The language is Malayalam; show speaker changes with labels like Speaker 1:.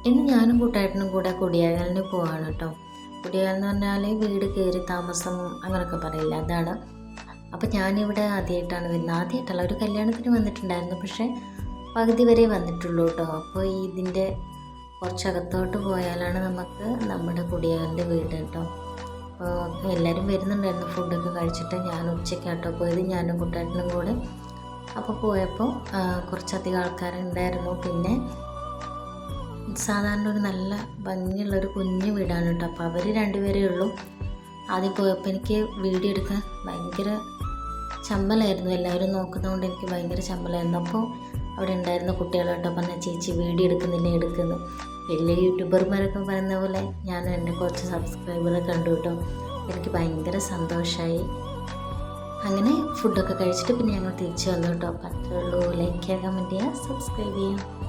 Speaker 1: ഇന്ന് ഞാനും കൂട്ടായിട്ടും കൂടെ കുടിയാകലിന് പോവാണ് കേട്ടോ. കുടിയാകൽ എന്ന് പറഞ്ഞാൽ വീട് കയറി താമസം അങ്ങനെയൊക്കെ പറയില്ല, അതാണ്. അപ്പോൾ ഞാനിവിടെ ആദ്യമായിട്ടാണ് വരുന്നത്. ആദ്യമായിട്ടല്ല, ഒരു കല്യാണത്തിന് വന്നിട്ടുണ്ടായിരുന്നു, പക്ഷേ പകുതി വരെ വന്നിട്ടുള്ളൂ കേട്ടോ. അപ്പോൾ ഇതിൻ്റെ കുറച്ചകത്തോട്ട് പോയാലാണ് നമുക്ക് നമ്മുടെ കുടിയാകലിൻ്റെ വീട് കേട്ടോ. അപ്പോൾ എല്ലാവരും വരുന്നുണ്ടായിരുന്നു ഫുഡൊക്കെ കഴിച്ചിട്ട്. ഞാൻ ഉച്ചയ്ക്കാട്ടോ പോയത്, ഞാനും കൂട്ടായിട്ടും കൂടെ. അപ്പോൾ പോയപ്പോൾ കുറച്ചധികം ആൾക്കാരുണ്ടായിരുന്നു. പിന്നെ സാധാരണ ഒരു നല്ല ഭംഗിയുള്ളൊരു കുഞ്ഞു വീടാണ് കേട്ടോ. അപ്പോൾ അവർ രണ്ടുപേരേ ഉള്ളൂ. ആദ്യം പോയപ്പോൾ എനിക്ക് വീഡിയോ എടുക്കാൻ ഭയങ്കര ചമ്മലായിരുന്നു. എല്ലാവരും നോക്കുന്നതുകൊണ്ട് എനിക്ക് ഭയങ്കര ചമ്മലായിരുന്നു. അപ്പോൾ അവിടെ ഉണ്ടായിരുന്ന കുട്ടികളോട്ടോ പറഞ്ഞ, ചേച്ചി വീഡിയോ എടുക്കുന്നില്ല, എടുക്കുന്നു. വലിയ യൂട്യൂബർമാരൊക്കെ പറയുന്ന പോലെ ഞാൻ എൻ്റെ കുറച്ച് സബ്സ്ക്രൈബറെ കണ്ടു കേട്ടോ. എനിക്ക് ഭയങ്കര സന്തോഷമായി. അങ്ങനെ ഫുഡൊക്കെ കഴിച്ചിട്ട് പിന്നെ ഞങ്ങൾ തിരിച്ചു വന്നു കേട്ടോ. അപ്പോൾ അത്രേ ഉള്ളൂ. ലൈക്ക് ചെയ്യുക, കമൻറ്റ് ചെയ്യുക, സബ്സ്ക്രൈബ് ചെയ്യുക.